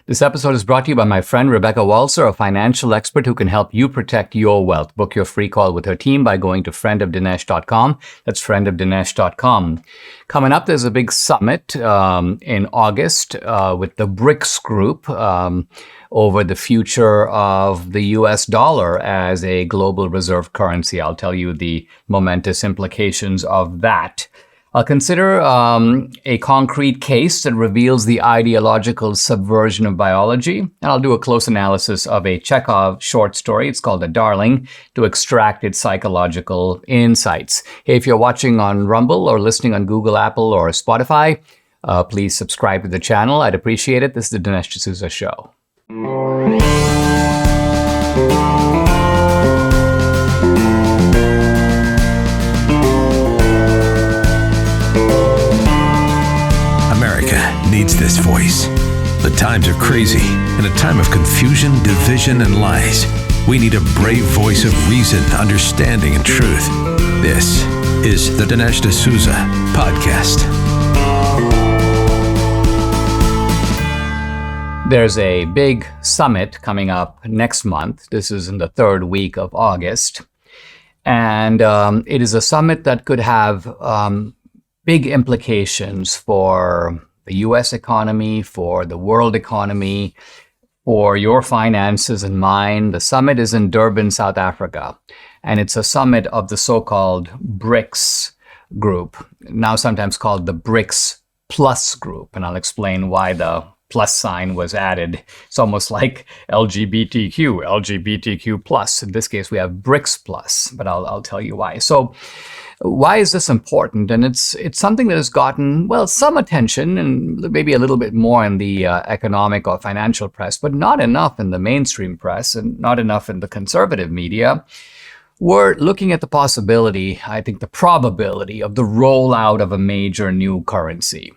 This episode is brought to you by my friend Rebecca Walser, a financial expert who can help you protect your wealth. Book your free call with her team by going to friendofdinesh.com. That's friendofdinesh.com. Coming up, there's a big summit in August with the BRICS group over the future of the US dollar as a global reserve currency. I'll tell you the momentous implications of that. I'll consider a concrete case that reveals the ideological subversion of biology, and I'll do a close analysis of a Chekov short story. It's called The Darling, to extract its psychological insights. Hey, if you're watching on Rumble or listening on Google, Apple, or Spotify, please subscribe to the channel. I'd appreciate it. This is the Dinesh D'Souza Show. Needs this voice. The times are crazy. In a time of confusion, division, and lies, we need a brave voice of reason, understanding, and truth. This is the Dinesh D'Souza Podcast. There's a big summit coming up next month. This is in the third week of August. And it is a summit that could have big implications for the U.S. economy, for the world economy, for your finances and mine. The summit is in Durban, South Africa, and it's a summit of the so-called BRICS group, now sometimes called the BRICS Plus group, and I'll explain why the plus sign was added. It's almost like LGBTQ plus. In this case, we have BRICS Plus, but I'll tell you why. So, why is this important? And it's something that has gotten, well, some attention and maybe a little bit more in the economic or financial press, but not enough in the mainstream press and not enough in the conservative media. We're looking at the possibility, I think the probability of the rollout of a major new currency.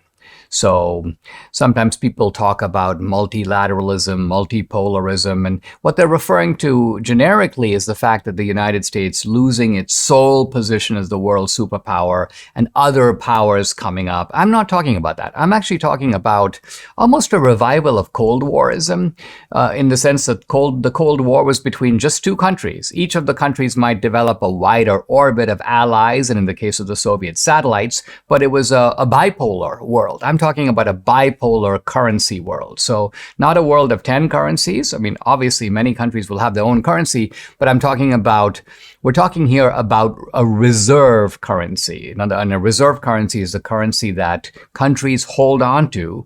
So sometimes people talk about multilateralism, multipolarism, and what they're referring to generically is the fact that the United States losing its sole position as the world superpower and other powers coming up. I'm not talking about that. I'm actually talking about almost a revival of Cold Warism in the sense that the Cold War was between just two countries. Each of the countries might develop a wider orbit of allies, and in the case of the Soviet satellites, but it was a bipolar world. I'm talking about a bipolar currency world. So not a world of 10 currencies. I mean, obviously many countries will have their own currency, but we're talking here about a reserve currency. And a reserve currency is the currency that countries hold on to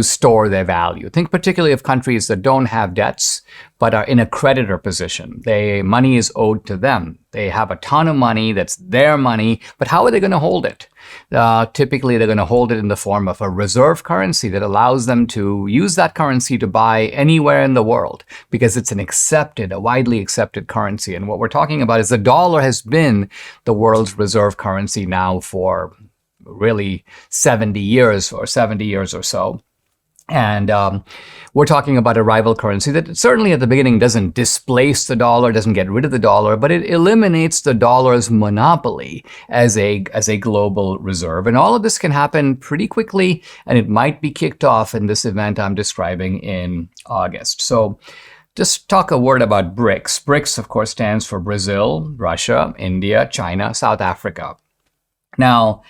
store their value. Think particularly of countries that don't have debts, but are in a creditor position. Money is owed to them. They have a ton of money that's their money, but how are they going to hold it? Typically, they're going to hold it in the form of a reserve currency that allows them to use that currency to buy anywhere in the world because it's a widely accepted currency. And what we're talking about is the dollar has been the world's reserve currency now for really 70 years or so. And we're talking about a rival currency that certainly at the beginning doesn't displace the dollar, doesn't get rid of the dollar, but it eliminates the dollar's monopoly as a global reserve. And all of this can happen pretty quickly, and it might be kicked off in this event I'm describing in August. So just talk a word about BRICS. BRICS, of course, stands for Brazil, Russia, India, China, South Africa. Now,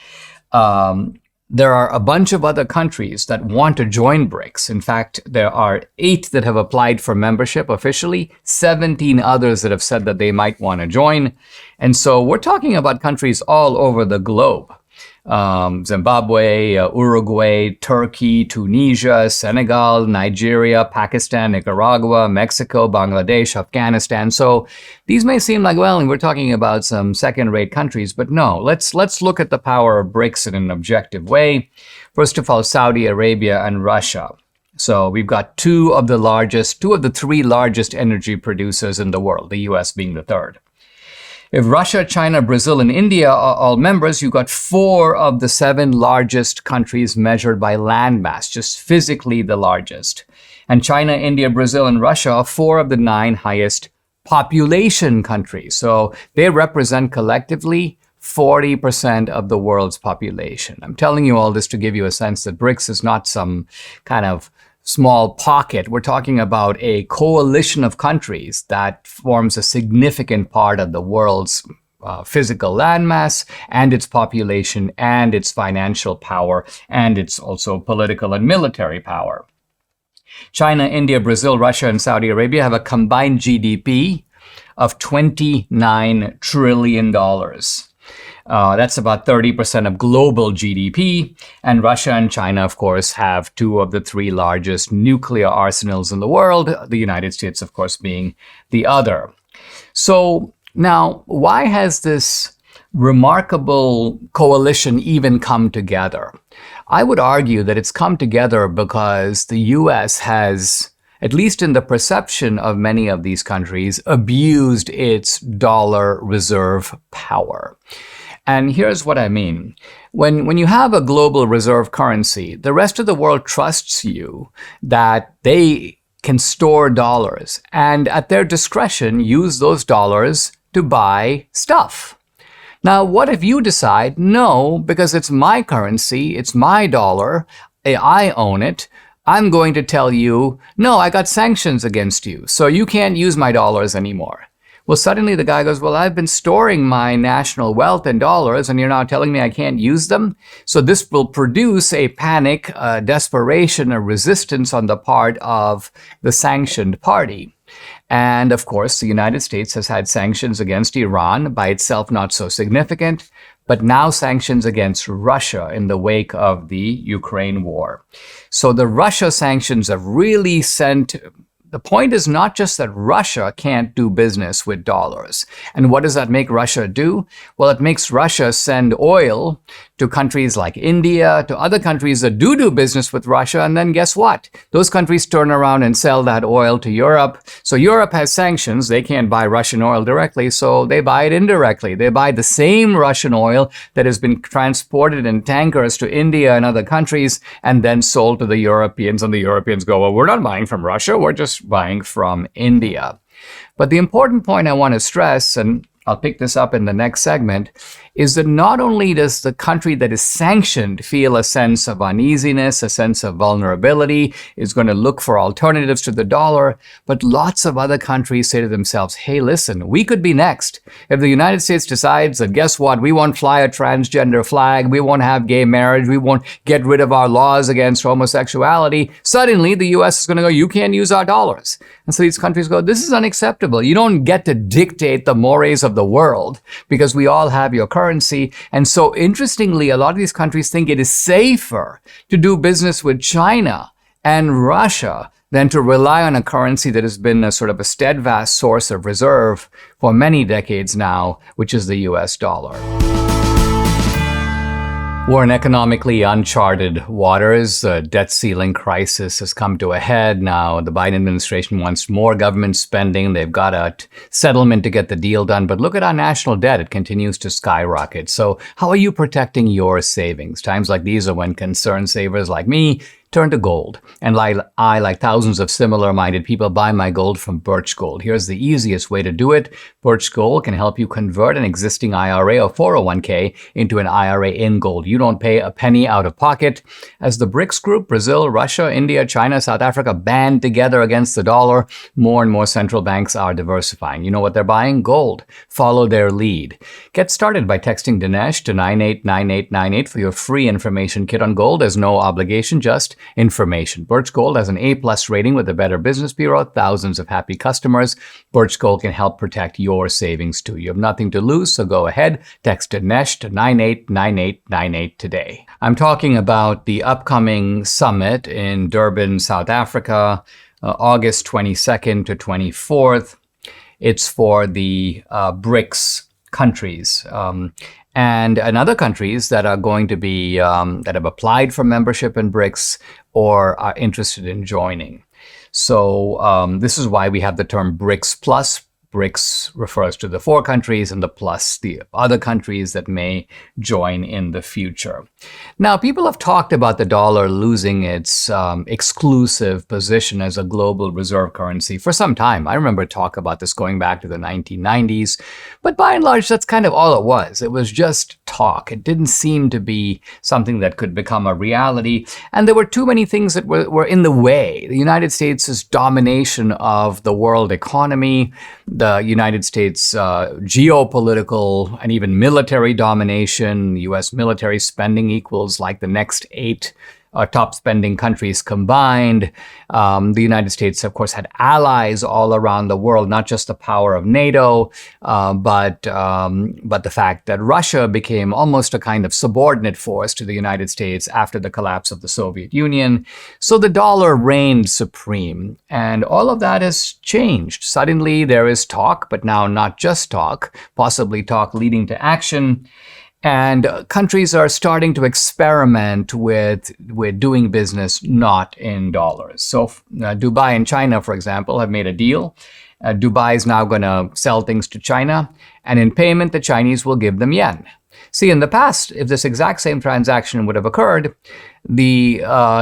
there are a bunch of other countries that want to join BRICS. In fact, there are 8 that have applied for membership officially, 17 others that have said that they might want to join. And so we're talking about countries all over the globe. Zimbabwe, Uruguay, Turkey, Tunisia, Senegal, Nigeria, Pakistan, Nicaragua, Mexico, Bangladesh, Afghanistan. So these may seem like, well, we're talking about some second-rate countries, but no, let's look at the power of BRICS in an objective way. First of all, Saudi Arabia and Russia. So we've got two of the 3 largest energy producers in the world, the US being the third. If Russia, China, Brazil, and India are all members, you've got 4 of the 7 largest countries measured by land mass, just physically the largest. And China, India, Brazil, and Russia are 4 of the 9 highest population countries. So they represent collectively 40% of the world's population. I'm telling you all this to give you a sense that BRICS is not some kind of small pocket. We're talking about a coalition of countries that forms a significant part of the world's physical landmass and its population and its financial power and its also political and military power. China, India, Brazil, Russia, and Saudi Arabia have a combined GDP of $29 trillion. That's about 30% of global GDP. And Russia and China, of course, have two of the three largest nuclear arsenals in the world, the United States, of course, being the other. So now, why has this remarkable coalition even come together? I would argue that it's come together because the U.S. has, at least in the perception of many of these countries, abused its dollar reserve power. And here's what I mean. When you have a global reserve currency, the rest of the world trusts you that they can store dollars and at their discretion use those dollars to buy stuff. Now, what if you decide, no, because it's my currency, it's my dollar, I own it, I'm going to tell you, no, I got sanctions against you, so you can't use my dollars anymore. Well, suddenly the guy goes, well, I've been storing my national wealth in dollars, and you're now telling me I can't use them? So this will produce a panic, a desperation, a resistance on the part of the sanctioned party. And of course, the United States has had sanctions against Iran, by itself not so significant, but now sanctions against Russia in the wake of the Ukraine war. So the Russia sanctions have really sent. The point is not just that Russia can't do business with dollars. And what does that make Russia do? Well, it makes Russia send oil to countries like India, to other countries that do business with Russia. And then guess what? Those countries turn around and sell that oil to Europe. So Europe has sanctions. They can't buy Russian oil directly, so they buy it indirectly. They buy the same Russian oil that has been transported in tankers to India and other countries and then sold to the Europeans. And the Europeans go, well, we're not buying from Russia. We're just buying from India. But the important point I want to stress, and I'll pick this up in the next segment, is that not only does the country that is sanctioned feel a sense of uneasiness, a sense of vulnerability, is going to look for alternatives to the dollar, but lots of other countries say to themselves, hey, listen, we could be next. If the United States decides that, guess what, we won't fly a transgender flag, we won't have gay marriage, we won't get rid of our laws against homosexuality, suddenly the U.S. is going to go, you can't use our dollars. And so these countries go, this is unacceptable. You don't get to dictate the mores of the world because we all have your currency. And so interestingly, a lot of these countries think it is safer to do business with China and Russia than to rely on a currency that has been a sort of a steadfast source of reserve for many decades now, which is the US dollar. We're in economically uncharted waters. The debt ceiling crisis has come to a head now. The Biden administration wants more government spending. They've got a settlement to get the deal done. But look at our national debt. It continues to skyrocket. So how are you protecting your savings? Times like these are when concerned savers like me turn to gold. And I, like thousands of similar-minded people, buy my gold from Birch Gold. Here's the easiest way to do it. Birch Gold can help you convert an existing IRA or 401k into an IRA in gold. You don't pay a penny out of pocket. As the BRICS group, Brazil, Russia, India, China, South Africa, band together against the dollar, more and more central banks are diversifying. You know what they're buying? Gold. Follow their lead. Get started by texting Dinesh to 989898 for your free information kit on gold. There's no obligation, just information. Birch Gold has an A+ rating with the Better Business Bureau, thousands of happy customers. Birch Gold can help protect your savings too. You have nothing to lose, so go ahead, text Dinesh to 989898 today. I'm talking about the upcoming summit in Durban, South Africa, August 22nd to 24th. It's for the BRICS countries. And other countries that are going to be, that have applied for membership in BRICS or are interested in joining. So this is why we have the term BRICS Plus. BRICS refers to the 4 countries, and the plus the other countries that may join in the future. Now, people have talked about the dollar losing its exclusive position as a global reserve currency for some time. I remember talk about this going back to the 1990s, but by and large, that's kind of all it was. It was just talk. It didn't seem to be something that could become a reality, and there were too many things that were in the way. The United States' domination of the world economy, the United States geopolitical and even military domination, U.S. military spending equals like the next 8 top spending countries combined. The United States, of course, had allies all around the world, not just the power of NATO, but the fact that Russia became almost a kind of subordinate force to the United States after the collapse of the Soviet Union. So the dollar reigned supreme, and all of that has changed. Suddenly there is talk, but now not just talk, possibly talk leading to action. And countries are starting to experiment with doing business not in dollars. So Dubai and China, for example, have made a deal. Dubai is now going to sell things to China, and in payment, the Chinese will give them yen. See, in the past, if this exact same transaction would have occurred, the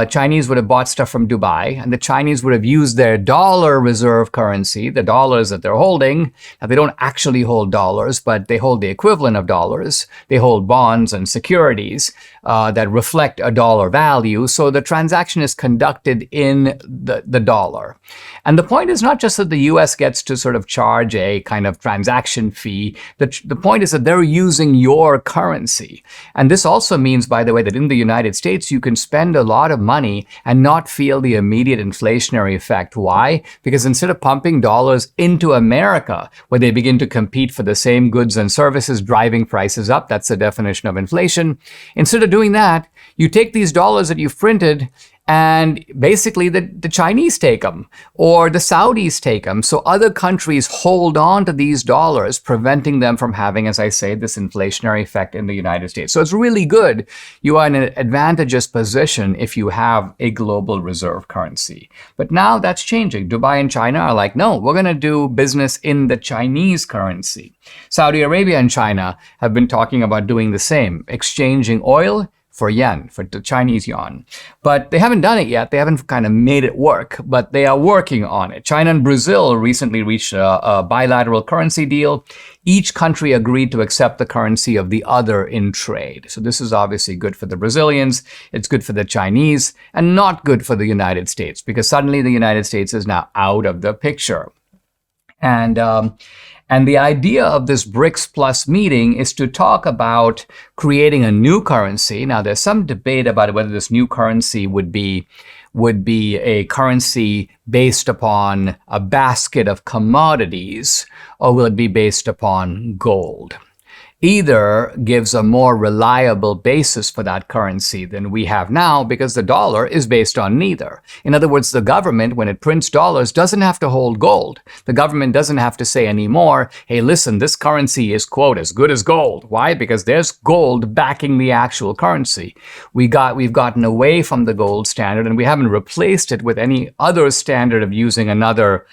Chinese would have bought stuff from Dubai, and the Chinese would have used their dollar reserve currency, the dollars that they're holding. Now, they don't actually hold dollars, but they hold the equivalent of dollars. They hold bonds and securities that reflect a dollar value. So the transaction is conducted in the dollar. And the point is not just that the U.S. gets to sort of charge a kind of transaction fee. The point is that they're using your currency. And this also means, by the way, that in the United States, you can spend a lot of money and not feel the immediate inflationary effect. Why? Because instead of pumping dollars into America, where they begin to compete for the same goods and services, driving prices up, that's the definition of inflation. Instead of doing that, you take these dollars that you've printed and basically the Chinese take them or the Saudis take them. So other countries hold on to these dollars, preventing them from having, as I say, this inflationary effect in the United States. So it's really good. You are in an advantageous position if you have a global reserve currency. But now that's changing. Dubai and China are like, no, we're going to do business in the Chinese currency. Saudi Arabia and China have been talking about doing the same, exchanging oil for yen, for the Chinese yuan. But they haven't done it yet. They haven't kind of made it work, but they are working on it. China and Brazil recently reached a bilateral currency deal. Each country agreed to accept the currency of the other in trade. So this is obviously good for the Brazilians, it's good for the Chinese, and not good for the United States, because suddenly the United States is now out of the picture. And the idea of this BRICS Plus meeting is to talk about creating a new currency. Now, there's some debate about whether this new currency would be a currency based upon a basket of commodities, or will it be based upon gold? Either gives a more reliable basis for that currency than we have now, because the dollar is based on neither. In other words, the government, when it prints dollars, doesn't have to hold gold. The government doesn't have to say anymore, hey, listen, this currency is, quote, as good as gold. Why? Because there's gold backing the actual currency. We've gotten away from the gold standard, and we haven't replaced it with any other standard of using another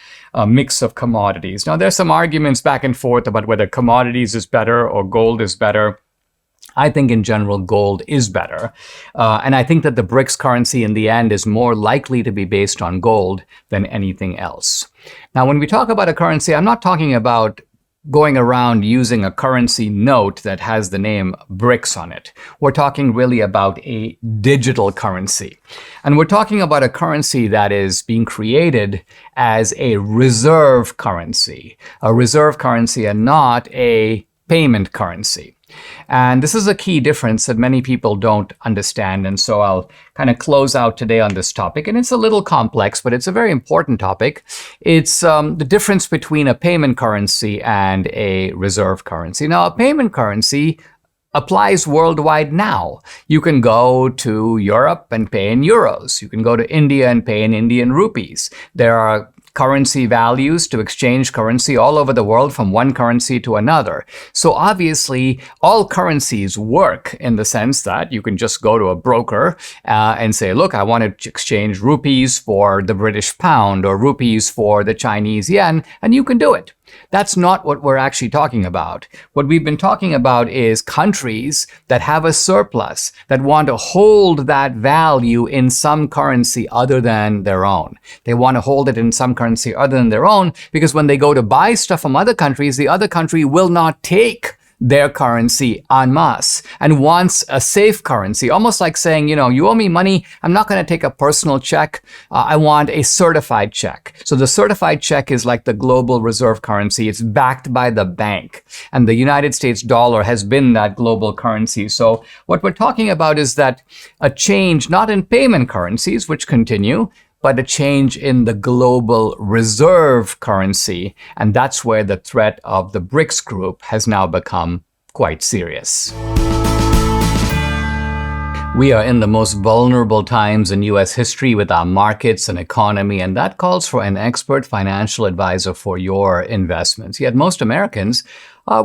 mix of commodities. Now, there's some arguments back and forth about whether commodities is better or gold is better. I think in general, gold is better. And I think that the BRICS currency in the end is more likely to be based on gold than anything else. Now, when we talk about a currency, I'm not talking about going around using a currency note that has the name BRICS on it. We're talking really about a digital currency. And we're talking about a currency that is being created as a reserve currency and not a payment currency. And this is a key difference that many people don't understand. And so I'll kind of close out today on this topic. And it's a little complex, but it's a very important topic. It's the difference between a payment currency and a reserve currency. Now, a payment currency applies worldwide now. You can go to Europe and pay in euros. You can go to India and pay in Indian rupees. There are currency values to exchange currency all over the world from one currency to another. So obviously, all currencies work in the sense that you can just go to a broker and say, look, I want to exchange rupees for the British pound or rupees for the Chinese yen, and you can do it. That's not what we're actually talking about. What we've been talking about is countries that have a surplus, that want to hold that value in some currency other than their own. They want to hold it in some currency other than their own because when they go to buy stuff from other countries, the other country will not take their currency en masse and wants a safe currency, almost like saying, you owe me money. I'm not going to take a personal check. I want a certified check. So the certified check is like the global reserve currency. It's backed by the bank. And the United States dollar has been that global currency. So what we're talking about is that a change, not in payment currencies, which continue, but a change in the global reserve currency. And that's where the threat of the BRICS group has now become quite serious. We are in the most vulnerable times in U.S. history with our markets and economy, and that calls for an expert financial advisor for your investments. Yet most Americans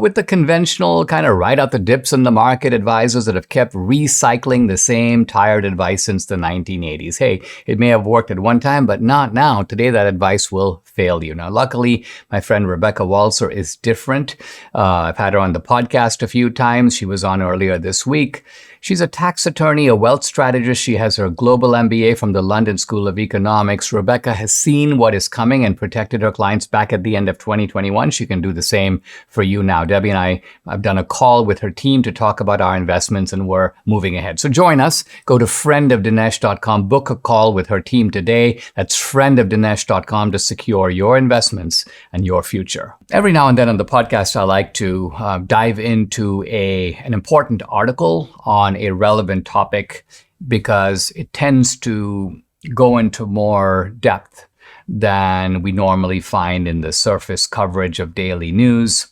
with the conventional kind of right out the dips in the market advisors that have kept recycling the same tired advice since the 1980s. Hey, it may have worked at one time, but not now. Today, that advice will fail you. Now, luckily, my friend Rebecca Walser is different. I've had her on the podcast a few times. She was on earlier this week. She's a tax attorney, a wealth strategist. She has her global MBA from the London School of Economics. Rebecca has seen what is coming and protected her clients back at the end of 2021. She can do the same for you now. Debbie and I have done a call with her team to talk about our investments, and we're moving ahead. So join us. Go to friendofdinesh.com. Book a call with her team today. That's friendofdinesh.com to secure your investments and your future. Every now and then on the podcast, I like to dive into an important article on a relevant topic because it tends to go into more depth than we normally find in the surface coverage of daily news.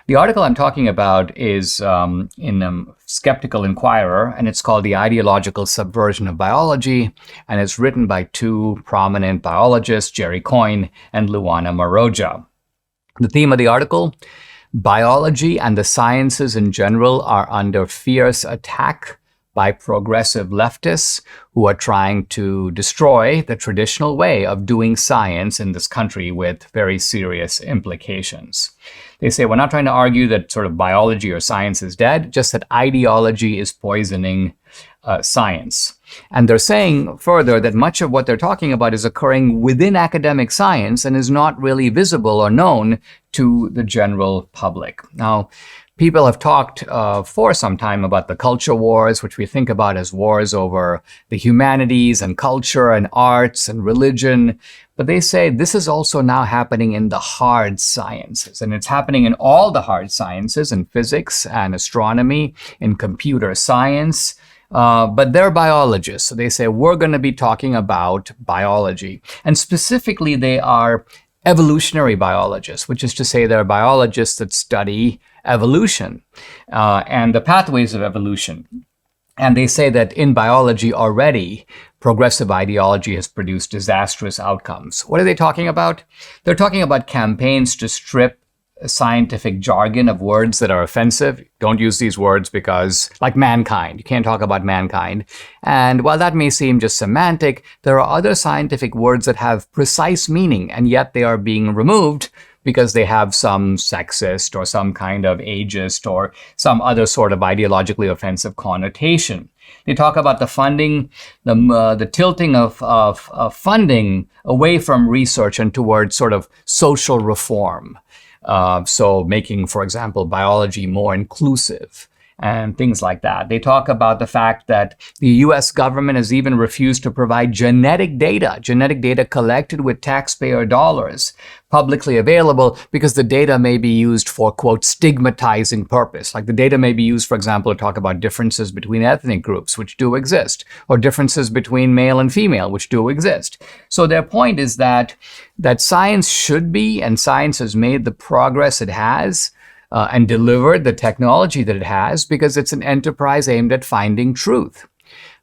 The article I'm talking about is in Skeptical Inquirer, and it's called The Ideological Subversion of Biology, and it's written by two prominent biologists, Jerry Coyne and Luana Maroja. The theme of the article: biology and the sciences in general are under fierce attack by progressive leftists who are trying to destroy the traditional way of doing science in this country with very serious implications. They say we're not trying to argue that sort of biology or science is dead, just that ideology is poisoning science. And they're saying further that much of what they're talking about is occurring within academic science and is not really visible or known to the general public. Now, people have talked for some time about the culture wars, which we think about as wars over the humanities and culture and arts and religion. But they say this is also now happening in the hard sciences. And it's happening in all the hard sciences, in physics and astronomy, in computer science. But they're biologists. So they say we're going to be talking about biology. And specifically, they are evolutionary biologists, which is to say they're biologists that study evolution and the pathways of evolution. And they say that in biology already, progressive ideology has produced disastrous outcomes. What are they talking about? They're talking about campaigns to strip scientific jargon of words that are offensive. Don't use these words because, like mankind, you can't talk about mankind. And while that may seem just semantic, there are other scientific words that have precise meaning, and yet they are being removed because they have some sexist or some kind of ageist or some other sort of ideologically offensive connotation. They talk about the funding, the tilting of funding away from research and towards sort of social reform. So making, for example, biology more inclusive and things like that. They talk about the fact that the US government has even refused to provide genetic data collected with taxpayer dollars publicly available because the data may be used for, quote, stigmatizing purpose. Like the data may be used, for example, to talk about differences between ethnic groups, which do exist, or differences between male and female, which do exist. So their point is that science should be, and science has made the progress it has, and delivered the technology that it has because it's an enterprise aimed at finding truth.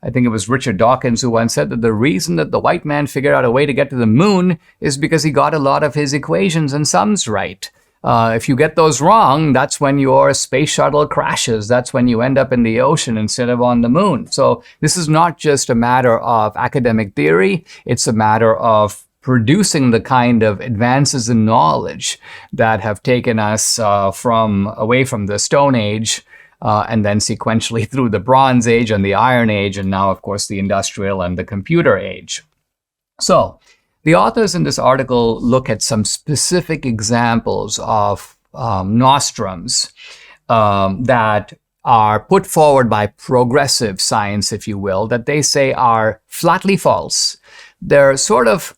I think it was Richard Dawkins who once said that the reason that the white man figured out a way to get to the moon is because he got a lot of his equations and sums right. If you get those wrong, that's when your space shuttle crashes. That's when you end up in the ocean instead of on the moon. So this is not just a matter of academic theory. It's a matter of producing the kind of advances in knowledge that have taken us away from the Stone Age and then sequentially through the Bronze Age and the Iron Age, and now, of course, the Industrial and the Computer Age. So the authors in this article look at some specific examples of nostrums that are put forward by progressive science, if you will, that they say are flatly false. They're sort of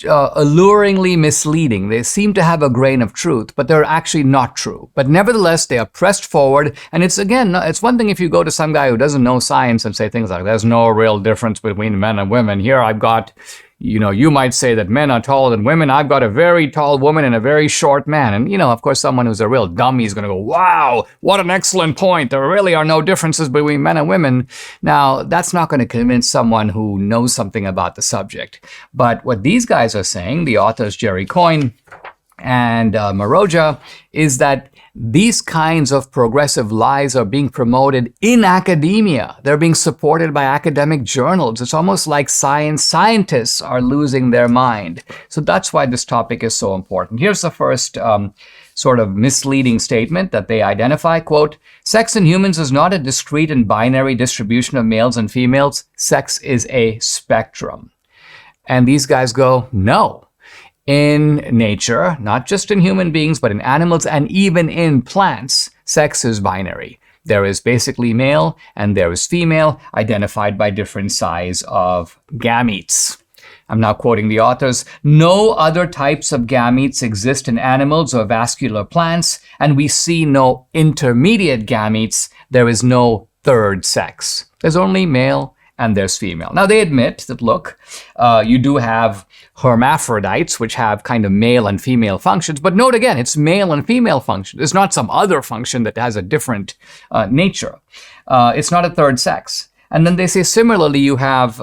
alluringly misleading. They seem to have a grain of truth, but they're actually not true. But nevertheless, they are pressed forward. And it's one thing if you go to some guy who doesn't know science and say things like, there's no real difference between men and women. Here I've got, you might say that men are taller than women. I've got a very tall woman and a very short man. And, of course, someone who's a real dummy is going to go, wow, what an excellent point. There really are no differences between men and women. Now, that's not going to convince someone who knows something about the subject. But what these guys are saying, the authors Jerry Coyne and Maroja, is that these kinds of progressive lies are being promoted in academia. They're being supported by academic journals. It's almost like scientists are losing their mind. So that's why this topic is so important. Here's the first sort of misleading statement that they identify. Quote, sex in humans is not a discrete and binary distribution of males and females. Sex is a spectrum. And these guys go, no. In nature, not just in human beings, but in animals and even in plants, sex is binary. There is basically male and there is female, identified by different size of gametes. I'm now quoting the authors. No other types of gametes exist in animals or vascular plants, and we see no intermediate gametes. There is no third sex. There's only male and there's female. Now, they admit that, look, you do have hermaphrodites, which have kind of male and female functions. But note again, it's male and female function. It's not some other function that has a different nature. It's not a third sex. And then they say, similarly, you have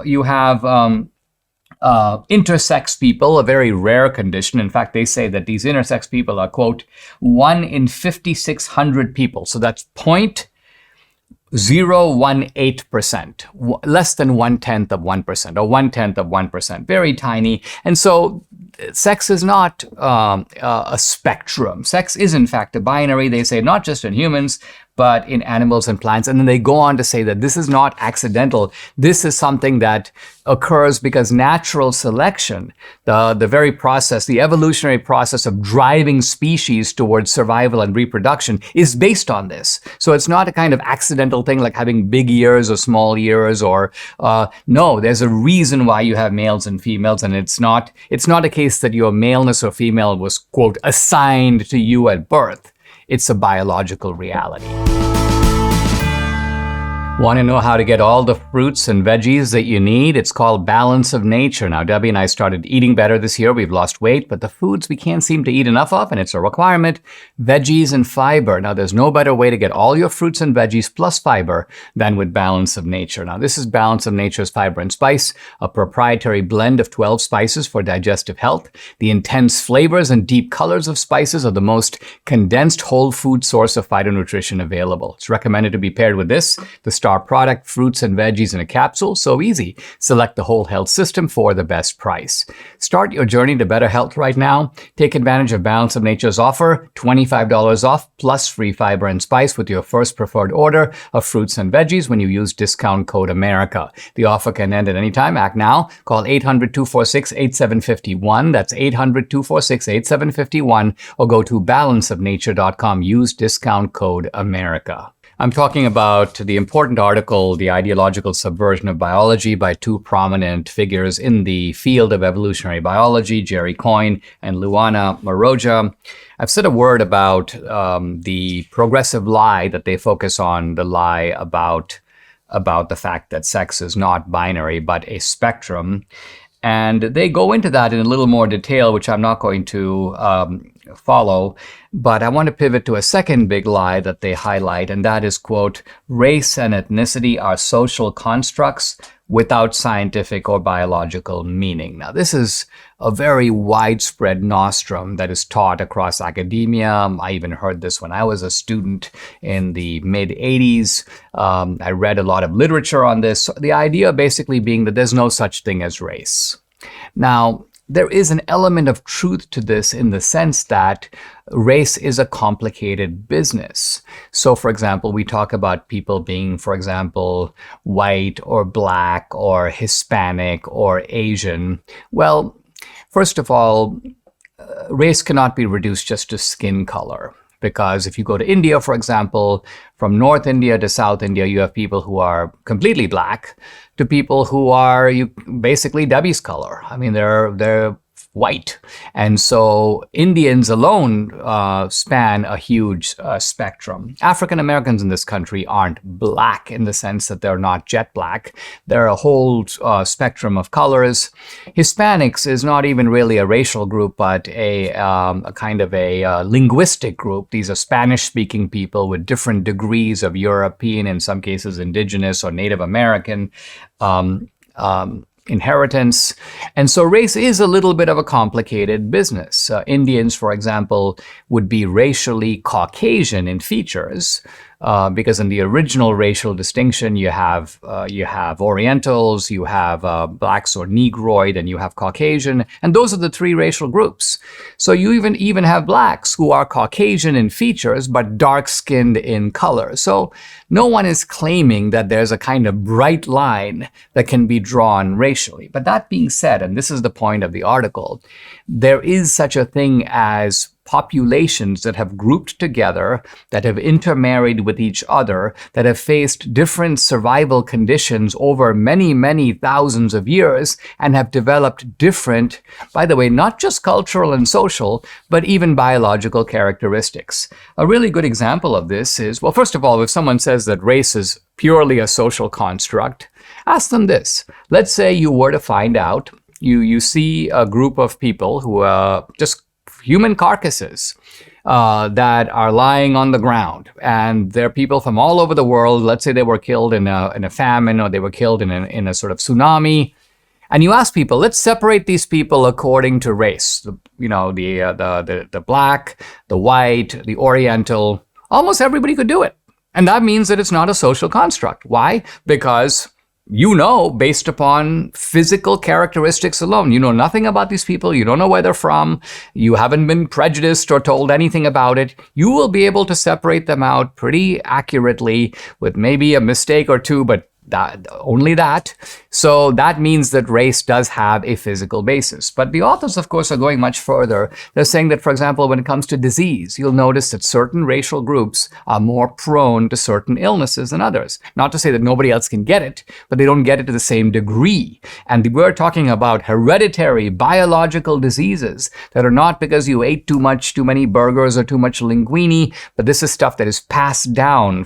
intersex people, a very rare condition. In fact, they say that these intersex people are, quote, 1 in 5,600 people. So that's 0.018%, less than 1/10 of 1%, or 1/10 of 1%, very tiny. And so sex is not a spectrum. Sex is, in fact, a binary. They say not just in humans, but in animals and plants. And then they go on to say that this is not accidental. This is something that occurs because natural selection, the very process, the evolutionary process of driving species towards survival and reproduction, is based on this. So it's not a kind of accidental thing like having big ears or small ears, or no, there's a reason why you have males and females, and it's not a case that your maleness or female was, quote, assigned to you at birth. It's a biological reality. Want to know how to get all the fruits and veggies that you need? It's called Balance of Nature. Now, Debbie and I started eating better this year. We've lost weight, but the foods we can't seem to eat enough of, and it's a requirement, veggies and fiber. Now, there's no better way to get all your fruits and veggies plus fiber than with Balance of Nature. Now, this is Balance of Nature's Fiber and Spice, a proprietary blend of 12 spices for digestive health. The intense flavors and deep colors of spices are the most condensed whole food source of phytonutrition available. It's recommended to be paired with this, the star product, fruits and veggies in a capsule. So easy. Select the whole health system for the best price. Start your journey to better health right now. Take advantage of Balance of Nature's offer, $25 off plus free fiber and spice with your first preferred order of fruits and veggies when you use discount code America. The offer can end at any time. Act now. Call 800-246-8751. That's 800-246-8751, or go to balanceofnature.com. Use discount code America. I'm talking about the important article, The Ideological Subversion of Biology, by two prominent figures in the field of evolutionary biology, Jerry Coyne and Luana Maroja. I've said a word about the progressive lie that they focus on, the lie about the fact that sex is not binary, but a spectrum. And they go into that in a little more detail, which I'm not going to follow. But I want to pivot to a second big lie that they highlight, and that is, quote, race and ethnicity are social constructs without scientific or biological meaning. Now, this is a very widespread nostrum that is taught across academia. I even heard this when I was a student in the mid-'80s. I read a lot of literature on this. The idea basically being that there's no such thing as race. Now, there is an element of truth to this in the sense that race is a complicated business. So, for example, we talk about people being, for example, white or black or Hispanic or Asian. Well, first of all, race cannot be reduced just to skin color. Because if you go to India, for example, from North India to South India, you have people who are completely black to people who are basically Debbie's color. I mean, they're white. And so Indians alone span a huge spectrum. African Americans in this country aren't black in the sense that they're not jet black. They're a whole spectrum of colors. Hispanics is not even really a racial group, but a kind of a linguistic group. These are Spanish-speaking people with different degrees of European, in some cases indigenous or Native American inheritance. And so race is a little bit of a complicated business. Indians, for example, would be racially Caucasian in features, because in the original racial distinction, you have Orientals, you have blacks or Negroid, and you have Caucasian, and those are the three racial groups. So you even have blacks who are Caucasian in features but dark-skinned in color. So no one is claiming that there's a kind of bright line that can be drawn racially. But that being said, and this is the point of the article, there is such a thing as populations that have grouped together, that have intermarried with each other, that have faced different survival conditions over many, many thousands of years and have developed different, by the way, not just cultural and social, but even biological characteristics. A really good example of this is, well, first of all, if someone says that race is purely a social construct, ask them this. Let's say you were to find out, you see a group of people who just human carcasses that are lying on the ground, and they're people from all over the world. Let's say they were killed in a famine, or they were killed in a sort of tsunami. And you ask people, let's separate these people according to race. The black, the white, the Oriental. Almost everybody could do it, and that means that it's not a social construct. Why? Because based upon physical characteristics alone. You know nothing about these people. You don't know where they're from. You haven't been prejudiced or told anything about it. You will be able to separate them out pretty accurately with maybe a mistake or two, but only that. So that means that race does have a physical basis. But the authors, of course, are going much further. They're saying that, for example, when it comes to disease, you'll notice that certain racial groups are more prone to certain illnesses than others. Not to say that nobody else can get it, but they don't get it to the same degree. And we're talking about hereditary biological diseases that are not because you ate too many burgers or too much linguine, but this is stuff that is passed down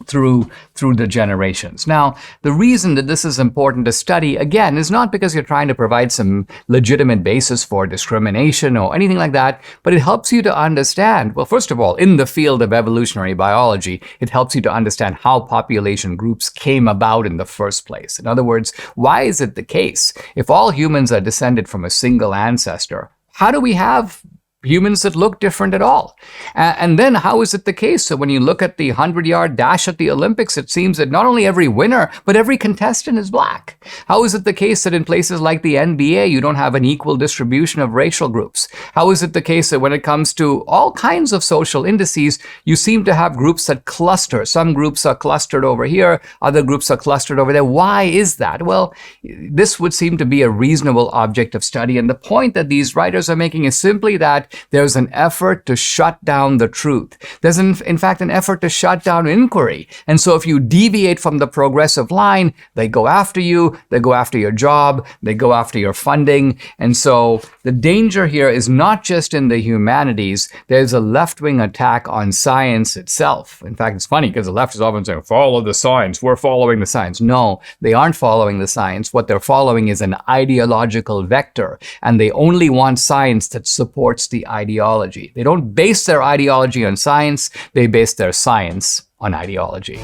through the generations. Now, the reason that this is important to study, again, is not because you're trying to provide some legitimate basis for discrimination or anything like that, but it helps you to understand, well, first of all, in the field of evolutionary biology, it helps you to understand how population groups came about in the first place. In other words, why is it the case, if all humans are descended from a single ancestor, how do we have humans that look different at all? And then how is it the case that when you look at the 100-yard dash at the Olympics, it seems that not only every winner, but every contestant is black? How is it the case that in places like the NBA, you don't have an equal distribution of racial groups? How is it the case that when it comes to all kinds of social indices, you seem to have groups that cluster? Some groups are clustered over here, other groups are clustered over there. Why is that? Well, this would seem to be a reasonable object of study. And the point that these writers are making is simply that there's an effort to shut down the truth. There's, in fact, an effort to shut down inquiry. And so if you deviate from the progressive line, they go after you, they go after your job, they go after your funding. And so the danger here is not just in the humanities. There's a left-wing attack on science itself. In fact, it's funny because the left is often saying, follow the science, we're following the science. No, they aren't following the science. What they're following is an ideological vector, and they only want science that supports the ideology. They don't base their ideology on science, they base their science on ideology.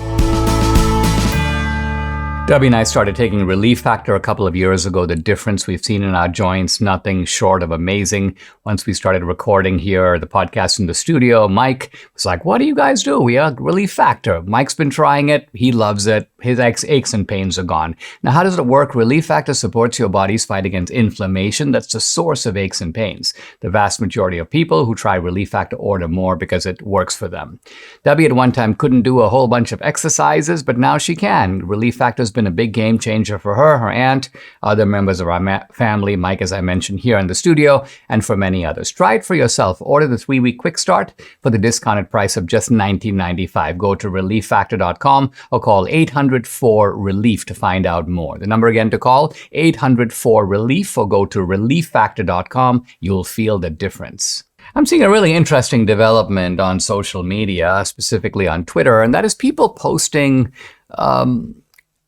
Debbie and I started taking Relief Factor a couple of years ago. The difference we've seen in our joints, nothing short of amazing. Once we started recording here, the podcast in the studio, Mike was like, what do you guys do? We are Relief Factor. Mike's been trying it. He loves it. his aches and pains are gone. Now, how does it work? Relief Factor supports your body's fight against inflammation. That's the source of aches and pains. The vast majority of people who try Relief Factor order more because it works for them. Debbie at one time couldn't do a whole bunch of exercises, but now she can. Relief Factor has been a big game changer for her, her aunt, other members of our family, Mike, as I mentioned here in the studio, and for many others. Try it for yourself. Order the 3-week quick start for the discounted price of just $19.95. Go to relieffactor.com or call 800-4-RELIEF to find out more. The number again to call, 800-4-RELIEF, or go to relieffactor.com. You'll feel the difference. I'm seeing a really interesting development on social media, specifically on Twitter, and that is people posting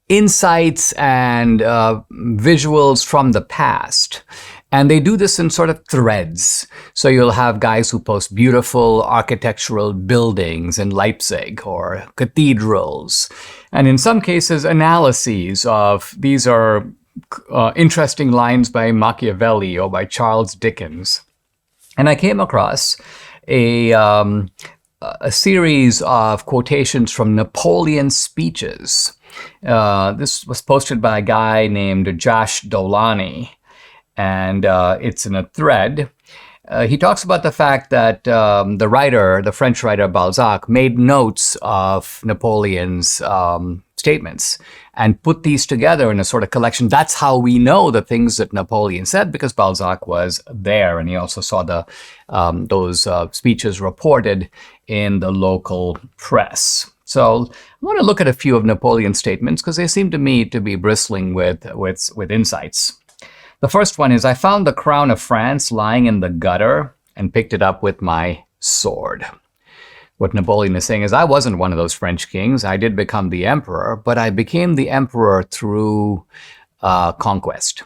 insights and visuals from the past. And they do this in sort of threads. So you'll have guys who post beautiful architectural buildings in Leipzig or cathedrals. And in some cases, analyses of these are interesting lines by Machiavelli or by Charles Dickens. And I came across a series of quotations from Napoleon's speeches. This was posted by a guy named Josh Dolani, and it's in a thread. He talks about the fact that the French writer Balzac, made notes of Napoleon's statements and put these together in a sort of collection. That's how we know the things that Napoleon said, because Balzac was there, and he also saw those speeches reported in the local press. So I want to look at a few of Napoleon's statements because they seem to me to be bristling with insights. The first one is, I found the crown of France lying in the gutter and picked it up with my sword. What Napoleon is saying is, I wasn't one of those French kings. I did become the emperor, but I became the emperor through conquest.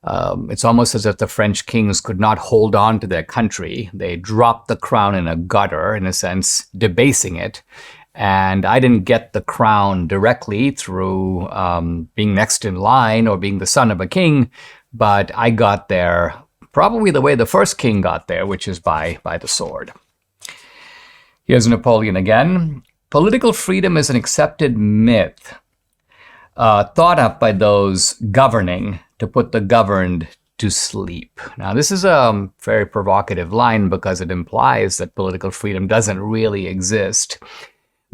It's almost as if the French kings could not hold on to their country. They dropped the crown in a gutter, in a sense, debasing it. And I didn't get the crown directly through being next in line or being the son of a king, but I got there probably the way the first king got there, which is by the sword. Here's Napoleon again. Political freedom is an accepted myth thought up by those governing to put the governed to sleep. Now, this is a very provocative line because it implies that political freedom doesn't really exist.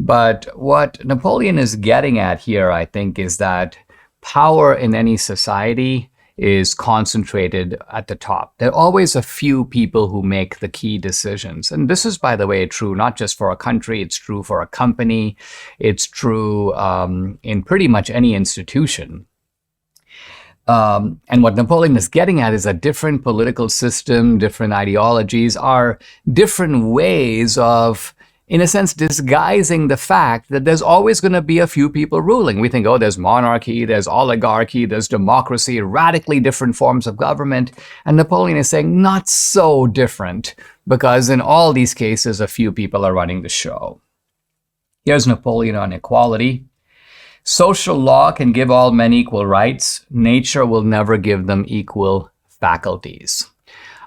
But what Napoleon is getting at here, I think, is that power in any society is concentrated at the top. There are always a few people who make the key decisions. And this is, by the way, true not just for a country, it's true for a company, it's true in pretty much any institution. And what Napoleon is getting at is a different political system, different ideologies are different ways of, in a sense, disguising the fact that there's always going to be a few people ruling. We think, oh, there's monarchy, there's oligarchy, there's democracy, radically different forms of government. And Napoleon is saying not so different, because in all these cases, a few people are running the show. Here's Napoleon on equality. Social law can give all men equal rights. Nature will never give them equal faculties.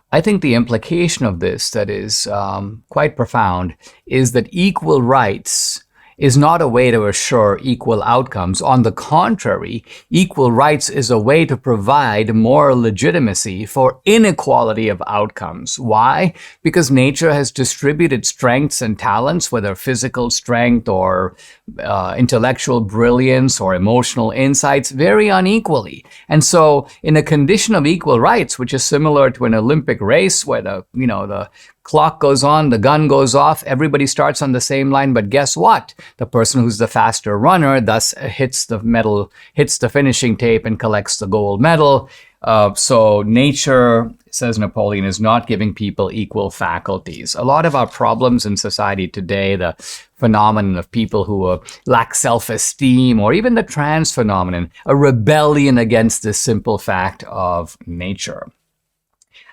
I think the implication of this that is quite profound is that equal rights is not a way to assure equal outcomes. On the contrary, equal rights is a way to provide more legitimacy for inequality of outcomes. Why? Because nature has distributed strengths and talents, whether physical strength or intellectual brilliance or emotional insights, very unequally. And so in a condition of equal rights, which is similar to an Olympic race where the clock goes on, the gun goes off, everybody starts on the same line, but guess what? The person who's the faster runner thus hits the finishing tape and collects the gold medal. So nature, says Napoleon, is not giving people equal faculties. A lot of our problems in society today, the phenomenon of people who lack self-esteem, or even the trans phenomenon, a rebellion against this simple fact of nature.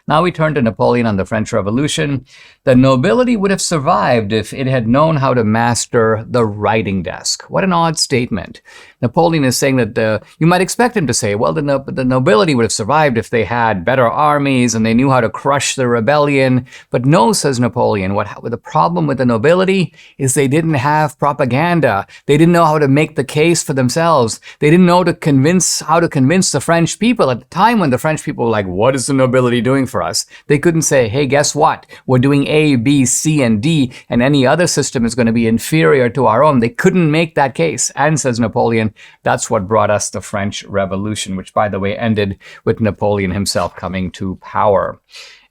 Now we turn to Napoleon and the French Revolution. The nobility would have survived if it had known how to master the writing desk. What an odd statement. Napoleon is saying that you might expect him to say, well, the nobility would have survived if they had better armies and they knew how to crush the rebellion. But no, says Napoleon, the problem with the nobility is they didn't have propaganda. They didn't know how to make the case for themselves. They didn't know how to convince the French people at the time when the French people were like, what is the nobility doing for us? They couldn't say, hey, guess what? We're doing A, B, C, and D, and any other system is going to be inferior to our own. They couldn't make that case. And, says Napoleon, that's what brought us the French Revolution, which, by the way, ended with Napoleon himself coming to power.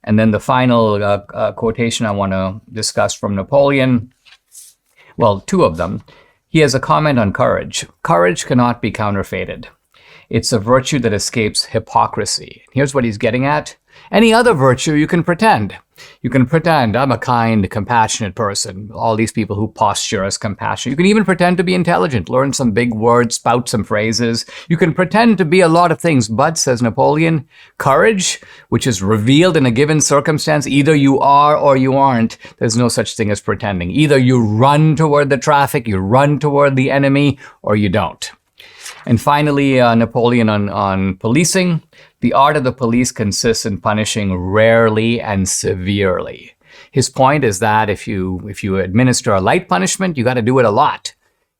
And then the final quotation I want to discuss from Napoleon, well, two of them. He has a comment on courage. Courage cannot be counterfeited. It's a virtue that escapes hypocrisy. Here's what he's getting at. Any other virtue you can pretend. You can pretend I'm a kind, compassionate person. All these people who posture as compassionate. You can even pretend to be intelligent, learn some big words, spout some phrases. You can pretend to be a lot of things. But, says Napoleon, courage, which is revealed in a given circumstance, either you are or you aren't. There's no such thing as pretending. Either you run toward the traffic, you run toward the enemy, or you don't. And finally, Napoleon on policing. The art of the police consists in punishing rarely and severely. His point is that if you administer a light punishment, you got to do it a lot.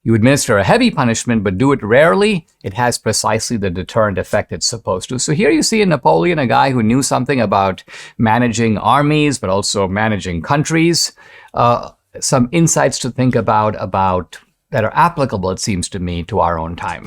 You administer a heavy punishment, but do it rarely, it has precisely the deterrent effect it's supposed to. So here you see in Napoleon a guy who knew something about managing armies, but also managing countries. Some insights to think about that are applicable, it seems to me, to our own time.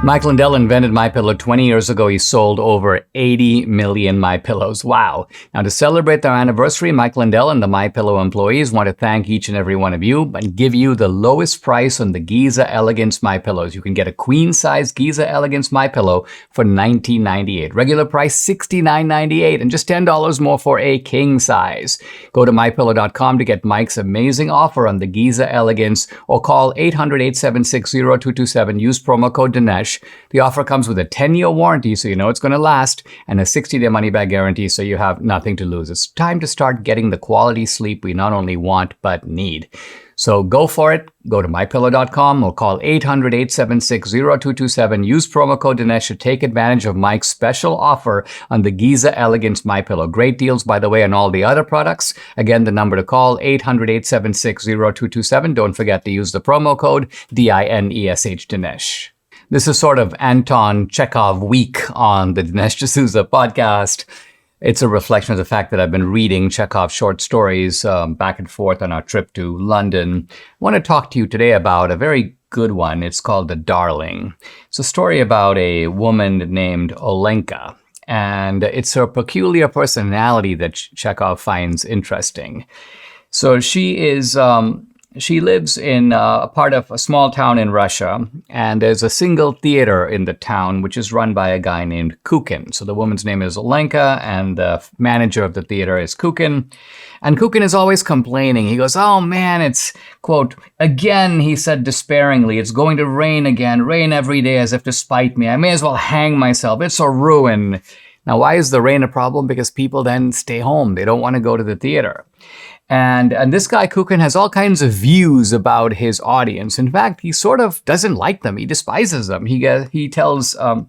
Mike Lindell invented MyPillow 20 years ago. He sold over 80 million MyPillows. Wow. Now, to celebrate their anniversary, Mike Lindell and the MyPillow employees want to thank each and every one of you and give you the lowest price on the Giza Elegance MyPillows. You can get a queen-size Giza Elegance MyPillow for $19.98. Regular price $69.98 and just $10 more for a king size. Go to MyPillow.com to get Mike's amazing offer on the Giza Elegance or call 800-876-0227. Use promo code Dinesh. The offer comes with a 10-year warranty, so you know it's going to last, and a 60-day money-back guarantee, so you have nothing to lose. It's time to start getting the quality sleep we not only want, but need. So go for it. Go to MyPillow.com or call 800-876-0227. Use promo code Dinesh to take advantage of Mike's special offer on the Giza Elegance MyPillow. Great deals, by the way, on all the other products. Again, the number to call, 800-876-0227. Don't forget to use the promo code DINESH Dinesh. This is sort of Anton Chekov week on the Dinesh D'Souza podcast. It's a reflection of the fact that I've been reading Chekov's short stories back and forth on our trip to London. I want to talk to you today about a very good one. It's called The Darling. It's a story about a woman named Olenka, and it's her peculiar personality that Chekov finds interesting. So she lives in a part of a small town in Russia, and there's a single theater in the town, which is run by a guy named Kukin. So the woman's name is Olenka, and the manager of the theater is Kukin. And Kukin is always complaining. He goes, oh man, it's, quote, again, he said despairingly, it's going to rain again, rain every day as if to spite me. I may as well hang myself. It's a ruin. Now, why is the rain a problem? Because people then stay home. They don't want to go to the theater. And this guy, Kukin, has all kinds of views about his audience. In fact, he sort of doesn't like them. He despises them. He tells the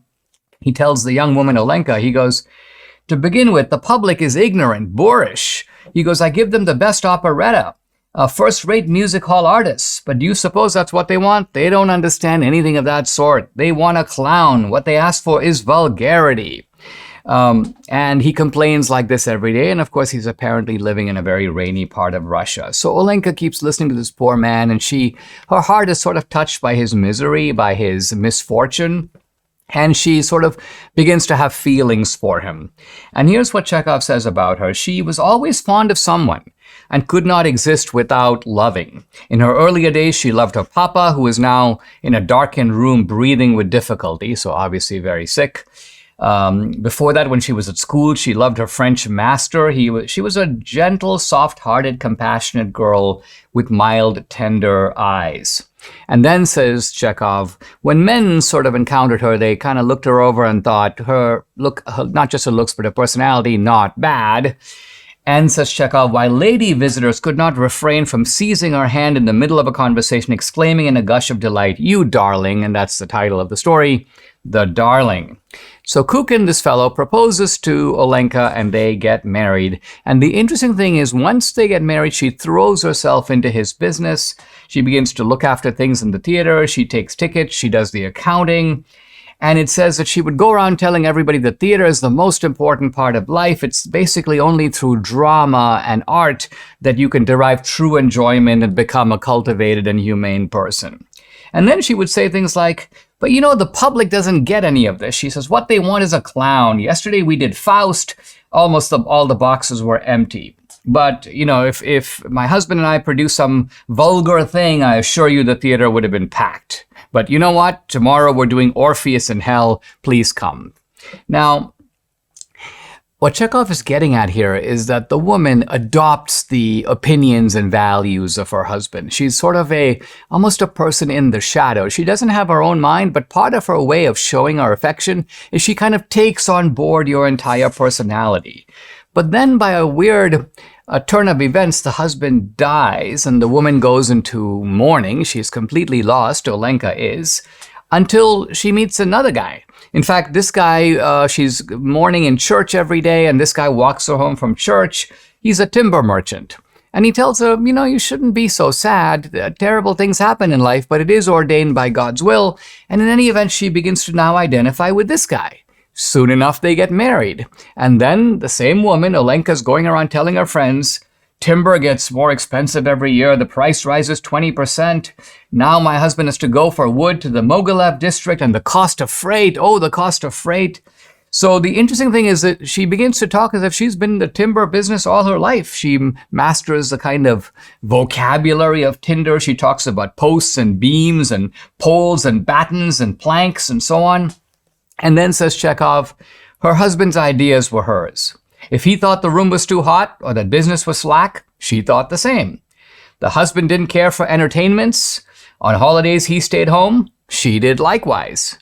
young woman, Olenka, he goes, to begin with, the public is ignorant, boorish. He goes, I give them the best operetta, first-rate music hall artists. But do you suppose that's what they want? They don't understand anything of that sort. They want a clown. What they ask for is vulgarity. And he complains like this every day. And of course, he's apparently living in a very rainy part of Russia. So Olenka keeps listening to this poor man, and her heart is sort of touched by his misery, by his misfortune. And she sort of begins to have feelings for him. And here's what Chekov says about her. She was always fond of someone and could not exist without loving. In her earlier days, she loved her papa, who is now in a darkened room breathing with difficulty, so obviously very sick. Before that, when she was at school, she loved her French master. She was a gentle, soft-hearted, compassionate girl with mild, tender eyes. And then, says Chekov, when men sort of encountered her, they kind of looked her over and thought not just her looks, but her personality, not bad. And, says Chekov, while lady visitors could not refrain from seizing her hand in the middle of a conversation, exclaiming in a gush of delight, "You darling," and that's the title of the story, The Darling. So Kukin, this fellow, proposes to Olenka and they get married. And the interesting thing is, once they get married, she throws herself into his business. She begins to look after things in the theater. She takes tickets. She does the accounting. And it says that she would go around telling everybody that theater is the most important part of life. It's basically only through drama and art that you can derive true enjoyment and become a cultivated and humane person. And then she would say things like, but the public doesn't get any of this. She says, what they want is a clown. Yesterday we did Faust. Almost all the boxes were empty. But, if my husband and I produce some vulgar thing, I assure you the theater would have been packed. But you know what? Tomorrow we're doing Orpheus in Hell. Please come. Now, what Chekov is getting at here is that the woman adopts the opinions and values of her husband. She's sort of almost a person in the shadow. She doesn't have her own mind, but part of her way of showing her affection is she kind of takes on board your entire personality. But then by a weird turn of events, the husband dies and the woman goes into mourning. She's completely lost, Olenka is, until she meets another guy. In fact, this guy, she's mourning in church every day, and this guy walks her home from church. He's a timber merchant. And he tells her, you shouldn't be so sad. Terrible things happen in life, but it is ordained by God's will. And in any event, she begins to now identify with this guy. Soon enough, they get married. And then the same woman, Olenka's going around telling her friends, timber gets more expensive every year. The price rises 20%. Now my husband has to go for wood to the Mogilev district, and the cost of freight. So the interesting thing is that she begins to talk as if she's been in the timber business all her life. She masters the kind of vocabulary of timber. She talks about posts and beams and poles and battens and planks and so on. And then, says Chekov, her husband's ideas were hers. If he thought the room was too hot or that business was slack, she thought the same. The husband didn't care for entertainments. On holidays, he stayed home. She did likewise.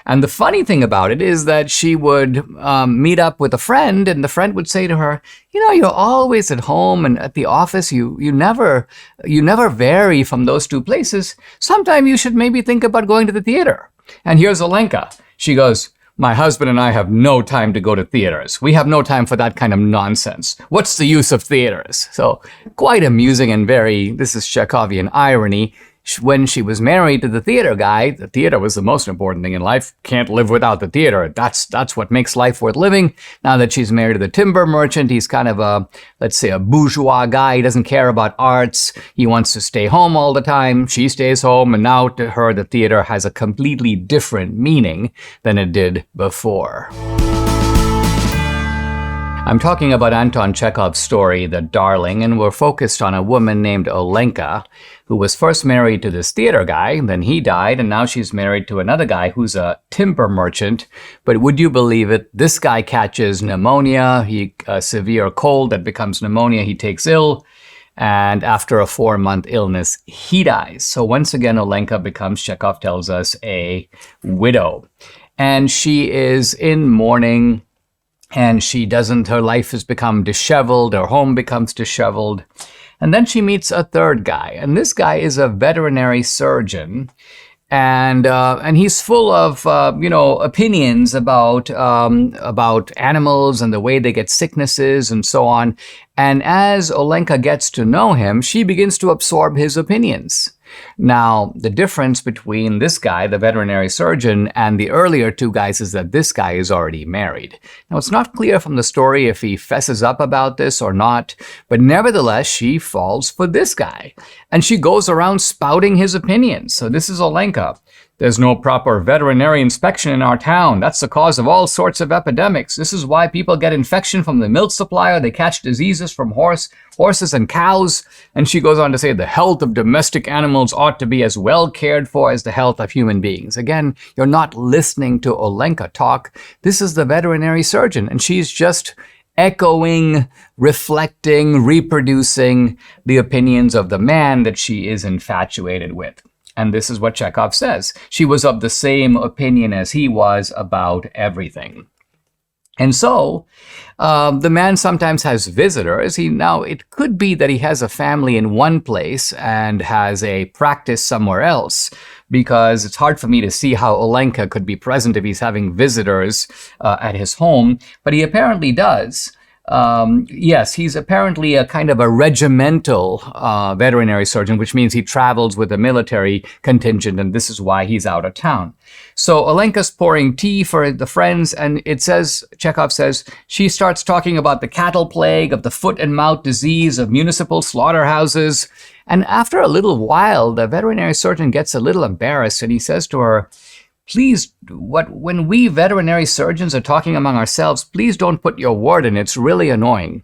And the funny thing about it is that she would meet up with a friend, and the friend would say to her, you're always at home and at the office. You never vary from those two places. Sometime you should maybe think about going to the theater. And here's Olenka. She goes, my husband and I have no time to go to theaters. We have no time for that kind of nonsense. What's the use of theaters? So quite amusing and this is Chekovian irony. When she was married to the theater guy, the theater was the most important thing in life. Can't live without the theater. That's what makes life worth living. Now that she's married to the timber merchant, he's kind of a bourgeois guy. He doesn't care about arts. He wants to stay home all the time. She stays home, and now to her, the theater has a completely different meaning than it did before. I'm talking about Anton Chekhov's story, The Darling, and we're focused on a woman named Olenka, who was first married to this theater guy, then he died, and now she's married to another guy who's a timber merchant. But would you believe it? This guy catches pneumonia, a severe cold that becomes pneumonia, he takes ill, and after a 4-month illness, he dies. So once again, Olenka becomes, Chekov tells us, a widow. And she is in mourning. And her life has become disheveled, her home becomes disheveled. And then she meets a third guy. And this guy is a veterinary surgeon. And he's full of, opinions about animals and the way they get sicknesses and so on. And as Olenka gets to know him, she begins to absorb his opinions. Now, the difference between this guy, the veterinary surgeon, and the earlier two guys is that this guy is already married. Now, it's not clear from the story if he fesses up about this or not, but nevertheless, she falls for this guy. And she goes around spouting his opinions. So this is Olenka. There's no proper veterinary inspection in our town. That's the cause of all sorts of epidemics. This is why people get infection from the milk supply, or they catch diseases from horses and cows. And she goes on to say the health of domestic animals ought to be as well cared for as the health of human beings. Again, you're not listening to Olenka talk. This is the veterinary surgeon, and she's just echoing, reflecting, reproducing the opinions of the man that she is infatuated with. And this is what Chekov says. She was of the same opinion as he was about everything. And so the man sometimes has visitors. It could be that he has a family in one place and has a practice somewhere else, because it's hard for me to see how Olenka could be present if he's having visitors at his home, but he apparently does. Yes, he's apparently a kind of a regimental veterinary surgeon, which means he travels with a military contingent, and this is why he's out of town. So Olenka's pouring tea for the friends, and it says, Chekov says, she starts talking about the cattle plague, of the foot and mouth disease, of municipal slaughterhouses. And after a little while, the veterinary surgeon gets a little embarrassed, and he says to her, please, when we veterinary surgeons are talking among ourselves, please don't put your word in. It's really annoying.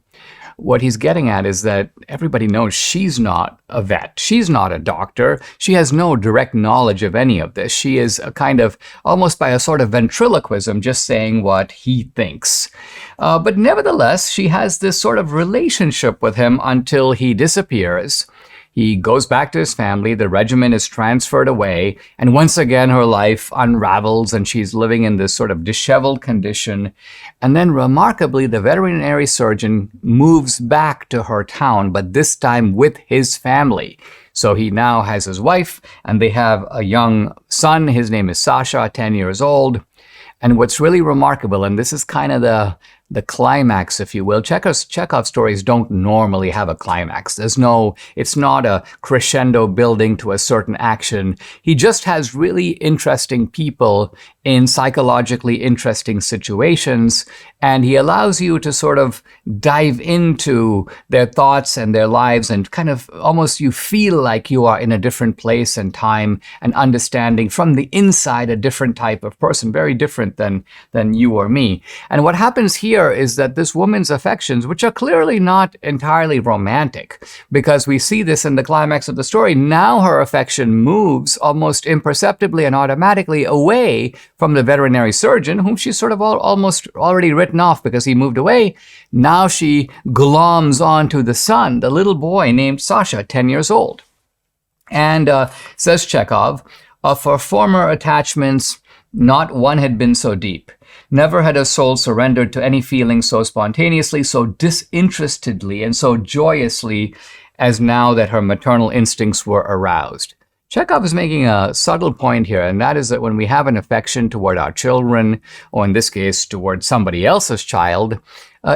What he's getting at is that everybody knows she's not a vet. She's not a doctor. She has no direct knowledge of any of this. She is a kind of, almost by a sort of ventriloquism, just saying what he thinks. But nevertheless, she has this sort of relationship with him until he disappears. He goes back to his family, the regiment is transferred away, and once again her life unravels and she's living in this sort of disheveled condition. And then remarkably, the veterinary surgeon moves back to her town, but this time with his family. So he now has his wife, and they have a young son. His name is Sasha, 10 years old. And what's really remarkable, and this is kind of the climax, if you will. Chekhov stories don't normally have a climax. It's not a crescendo building to a certain action. He just has really interesting people in psychologically interesting situations, and he allows you to sort of dive into their thoughts and their lives, and kind of almost you feel like you are in a different place and time, and understanding from the inside a different type of person, very different than you or me. And what happens here is that this woman's affections, which are clearly not entirely romantic, because we see this in the climax of the story, now her affection moves almost imperceptibly and automatically away from the veterinary surgeon, whom she's sort of almost already written off because he moved away. Now she gloms onto the son, the little boy named Sasha, 10 years old. And says Chekov, of her former attachments, not one had been so deep. Never had her soul surrendered to any feeling so spontaneously, so disinterestedly, and so joyously as now that her maternal instincts were aroused. Chekov is making a subtle point here, and that is that when we have an affection toward our children, or in this case, toward somebody else's child,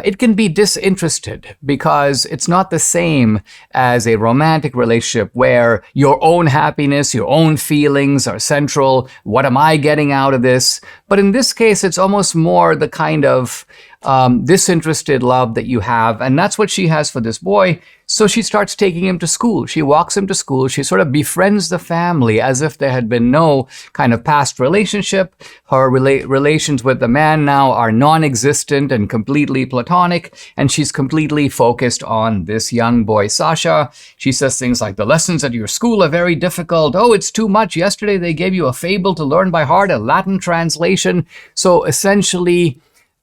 it can be disinterested, because it's not the same as a romantic relationship where your own happiness, your own feelings are central. What am I getting out of this? But in this case, it's almost more the kind of disinterested love that you have, and that's what she has for this boy. So she starts taking him to school. She walks him to school. She sort of befriends the family as if there had been no kind of past relationship. Her relations with the man now are non-existent and completely platonic, and she's completely focused on this young boy, Sasha. She says things like, the lessons at your school are very difficult. Oh, it's too much. Yesterday they gave you a fable to learn by heart, a Latin translation. So essentially,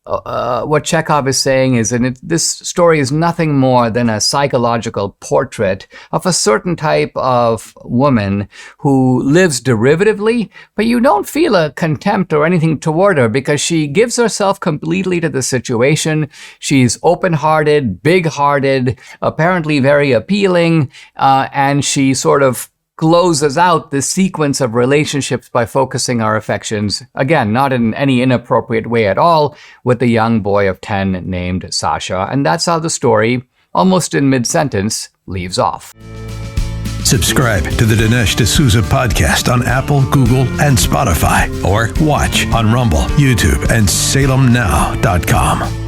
what Chekov is saying is, and this story is nothing more than a psychological portrait of a certain type of woman who lives derivatively, but you don't feel a contempt or anything toward her because she gives herself completely to the situation. She's open-hearted, big-hearted, apparently very appealing, and she sort of closes out this sequence of relationships by focusing our affections, again, not in any inappropriate way at all, with the young boy of 10 named Sasha. And that's how the story, almost in mid-sentence, leaves off. Subscribe to the Dinesh D'Souza podcast on Apple, Google, and Spotify, or watch on Rumble, YouTube, and SalemNow.com.